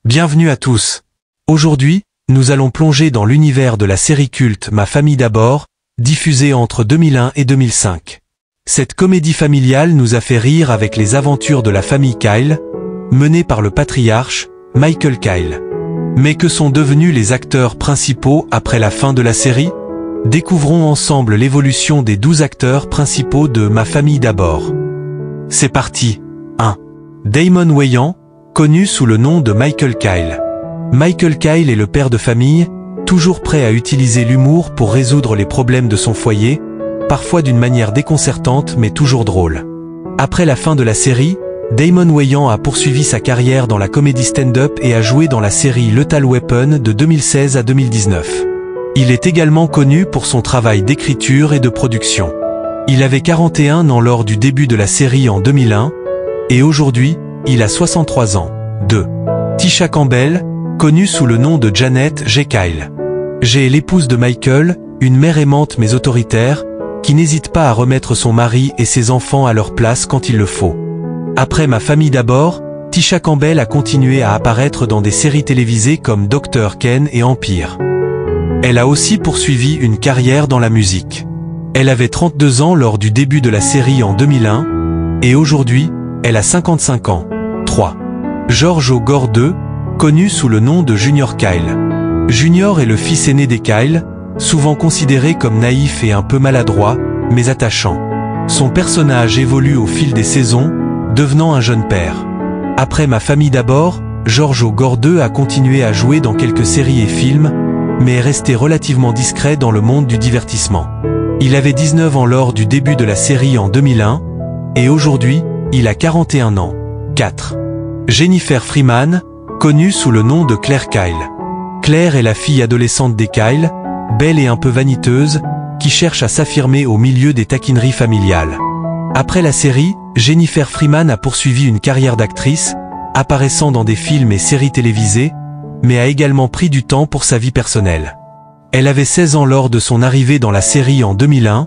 Bienvenue à tous. Aujourd'hui, nous allons plonger dans l'univers de la série culte Ma famille d'abord, diffusée entre 2001 et 2005. Cette comédie familiale nous a fait rire avec les aventures de la famille Kyle, menée par le patriarche, Michael Kyle. Mais que sont devenus les acteurs principaux après la fin de la série? Découvrons ensemble l'évolution des 12 acteurs principaux de Ma famille d'abord. C'est parti. 1. Damon Wayans, connu sous le nom de Michael Kyle. Michael Kyle est le père de famille, toujours prêt à utiliser l'humour pour résoudre les problèmes de son foyer, parfois d'une manière déconcertante mais toujours drôle. Après la fin de la série, Damon Wayans a poursuivi sa carrière dans la comédie stand-up et a joué dans la série Lethal Weapon de 2016 à 2019. Il est également connu pour son travail d'écriture et de production. Il avait 41 ans lors du début de la série en 2001, et aujourd'hui, il a 63 ans. 2. Tisha Campbell, connue sous le nom de Janet J. Kyle. J est l'épouse de Michael, une mère aimante mais autoritaire, qui n'hésite pas à remettre son mari et ses enfants à leur place quand il le faut. Après Ma famille d'abord, Tisha Campbell a continué à apparaître dans des séries télévisées comme Dr. Ken et Empire. Elle a aussi poursuivi une carrière dans la musique. Elle avait 32 ans lors du début de la série en 2001, et aujourd'hui, elle a 55 ans. 3. George O'Gore II, connu sous le nom de Junior Kyle. Junior est le fils aîné des Kyle, souvent considéré comme naïf et un peu maladroit, mais attachant. Son personnage évolue au fil des saisons, devenant un jeune père. Après Ma famille d'abord, George O'Gore II a continué à jouer dans quelques séries et films, mais est resté relativement discret dans le monde du divertissement. Il avait 19 ans lors du début de la série en 2001, et aujourd'hui, il a 41 ans. 4. Jennifer Freeman, connue sous le nom de Claire Kyle. Claire est la fille adolescente des Kyle, belle et un peu vaniteuse, qui cherche à s'affirmer au milieu des taquineries familiales. Après la série, Jennifer Freeman a poursuivi une carrière d'actrice, apparaissant dans des films et séries télévisées, mais a également pris du temps pour sa vie personnelle. Elle avait 16 ans lors de son arrivée dans la série en 2001,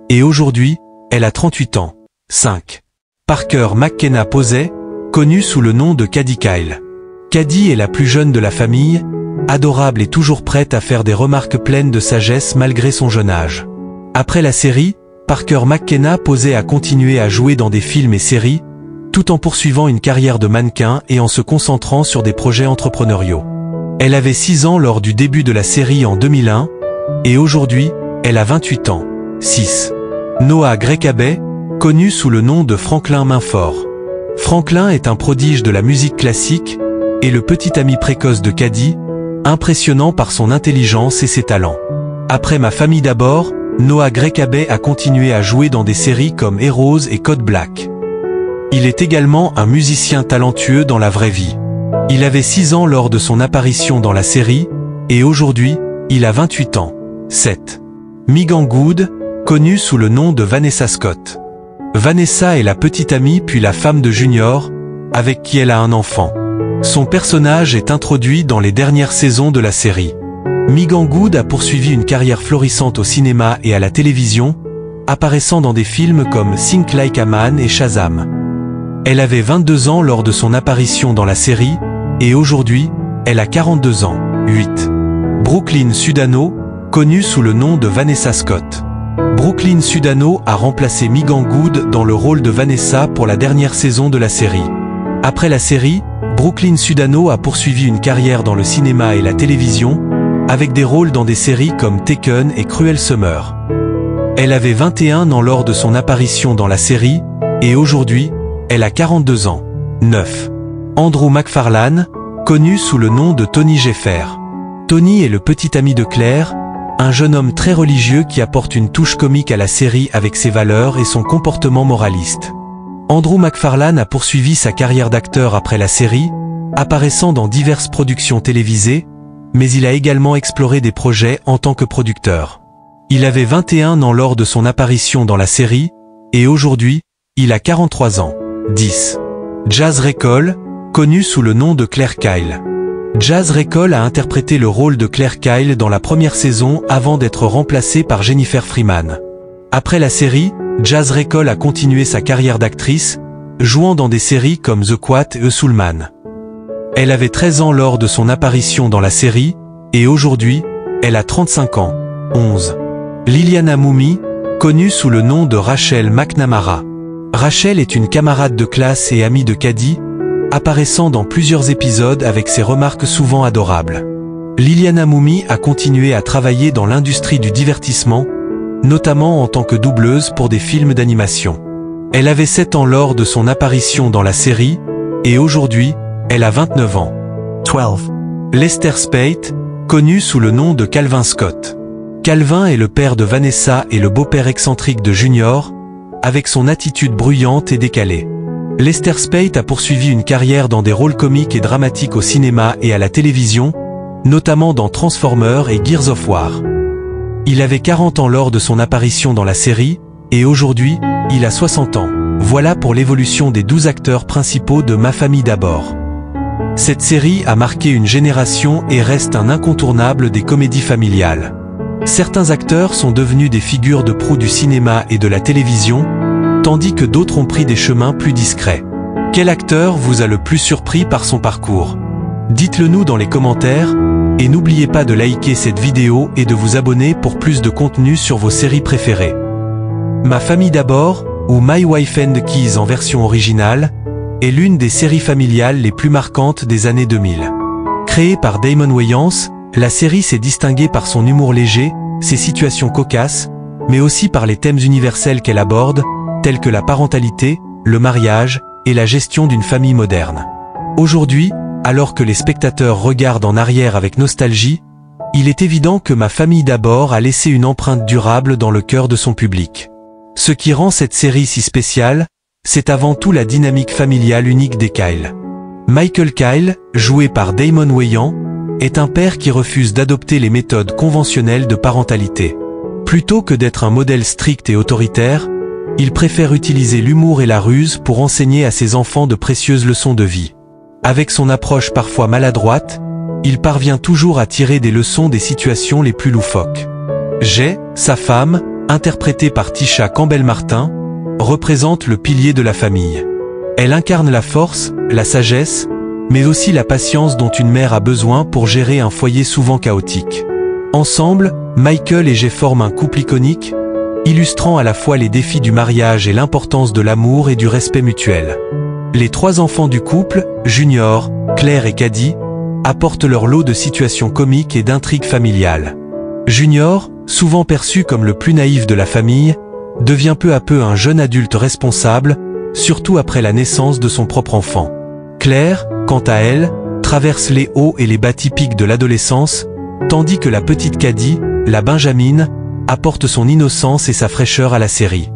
et aujourd'hui, elle a 38 ans. 5. Parker McKenna Posey, connue sous le nom de Cady Kyle. Cady est la plus jeune de la famille, adorable et toujours prête à faire des remarques pleines de sagesse malgré son jeune âge. Après la série, Parker McKenna Posey a continué à jouer dans des films et séries, tout en poursuivant une carrière de mannequin et en se concentrant sur des projets entrepreneuriaux. Elle avait 6 ans lors du début de la série en 2001, et aujourd'hui, elle a 28 ans. 6. Noah Gracabay, connu sous le nom de Franklin Mainfort. Franklin est un prodige de la musique classique, et le petit ami précoce de Cady, impressionnant par son intelligence et ses talents. Après Ma famille d'abord, Noah Gracabay a continué à jouer dans des séries comme Heroes et Code Black. Il est également un musicien talentueux dans la vraie vie. Il avait 6 ans lors de son apparition dans la série, et aujourd'hui, il a 28 ans. 7. Meagan Good, connue sous le nom de Vanessa Scott. Vanessa est la petite amie puis la femme de Junior, avec qui elle a un enfant. Son personnage est introduit dans les dernières saisons de la série. Meagan Good a poursuivi une carrière florissante au cinéma et à la télévision, apparaissant dans des films comme Think Like a Man et Shazam. Elle avait 22 ans lors de son apparition dans la série, et aujourd'hui, elle a 42 ans. 8. Brooklyn Sudano, connue sous le nom de Vanessa Scott. Brooklyn Sudano a remplacé Meagan Good dans le rôle de Vanessa pour la dernière saison de la série. Après la série, Brooklyn Sudano a poursuivi une carrière dans le cinéma et la télévision, avec des rôles dans des séries comme Taken et Cruel Summer. Elle avait 21 ans lors de son apparition dans la série, et aujourd'hui, elle a 42 ans. 9. Andrew McFarlane, connu sous le nom de Tony Jeffer. Tony est le petit ami de Claire, un jeune homme très religieux qui apporte une touche comique à la série avec ses valeurs et son comportement moraliste. Andrew McFarlane a poursuivi sa carrière d'acteur après la série, apparaissant dans diverses productions télévisées, mais il a également exploré des projets en tant que producteur. Il avait 21 ans lors de son apparition dans la série, et aujourd'hui, il a 43 ans. 10. Jaz Recol, connue sous le nom de Claire Kyle. Jaz Recol a interprété le rôle de Claire Kyle dans la première saison avant d'être remplacée par Jennifer Freeman. Après la série, Jaz Recol a continué sa carrière d'actrice, jouant dans des séries comme The Quat et Soulman. Elle avait 13 ans lors de son apparition dans la série, et aujourd'hui, elle a 35 ans. 11. Liliana Moumi, connue sous le nom de Rachel McNamara. Rachel est une camarade de classe et amie de Caddy, apparaissant dans plusieurs épisodes avec ses remarques souvent adorables. Liliana Moumi a continué à travailler dans l'industrie du divertissement, notamment en tant que doubleuse pour des films d'animation. Elle avait 7 ans lors de son apparition dans la série, et aujourd'hui, elle a 29 ans. 12. Lester Speight, connu sous le nom de Calvin Scott. Calvin est le père de Vanessa et le beau-père excentrique de Junior, avec son attitude bruyante et décalée. Lester Speight a poursuivi une carrière dans des rôles comiques et dramatiques au cinéma et à la télévision, notamment dans Transformers et Gears of War. Il avait 40 ans lors de son apparition dans la série, et aujourd'hui, il a 60 ans. Voilà pour l'évolution des 12 acteurs principaux de Ma famille d'abord. Cette série a marqué une génération et reste un incontournable des comédies familiales. Certains acteurs sont devenus des figures de proue du cinéma et de la télévision, tandis que d'autres ont pris des chemins plus discrets. Quel acteur vous a le plus surpris par son parcours? Dites-le nous dans les commentaires, et n'oubliez pas de liker cette vidéo et de vous abonner pour plus de contenu sur vos séries préférées. Ma famille d'abord, ou My Wife and Kids en version originale, est l'une des séries familiales les plus marquantes des années 2000. Créée par Damon Wayans, la série s'est distinguée par son humour léger, ses situations cocasses, mais aussi par les thèmes universels qu'elle aborde, tels que la parentalité, le mariage et la gestion d'une famille moderne. Aujourd'hui, alors que les spectateurs regardent en arrière avec nostalgie, il est évident que Ma famille d'abord a laissé une empreinte durable dans le cœur de son public. Ce qui rend cette série si spéciale, c'est avant tout la dynamique familiale unique des Kyle. Michael Kyle, joué par Damon Wayans, est un père qui refuse d'adopter les méthodes conventionnelles de parentalité. Plutôt que d'être un modèle strict et autoritaire, il préfère utiliser l'humour et la ruse pour enseigner à ses enfants de précieuses leçons de vie. Avec son approche parfois maladroite, il parvient toujours à tirer des leçons des situations les plus loufoques. Jay, sa femme, interprétée par Tisha Campbell-Martin, représente le pilier de la famille. Elle incarne la force, la sagesse, mais aussi la patience dont une mère a besoin pour gérer un foyer souvent chaotique. Ensemble, Michael et Jay forment un couple iconique, illustrant à la fois les défis du mariage et l'importance de l'amour et du respect mutuel. Les 3 enfants du couple, Junior, Claire et Caddy, apportent leur lot de situations comiques et d'intrigues familiales. Junior, souvent perçu comme le plus naïf de la famille, devient peu à peu un jeune adulte responsable, surtout après la naissance de son propre enfant. Claire, quant à elle, traverse les hauts et les bas typiques de l'adolescence, tandis que la petite Caddy, la Benjamine, apporte son innocence et sa fraîcheur à la série.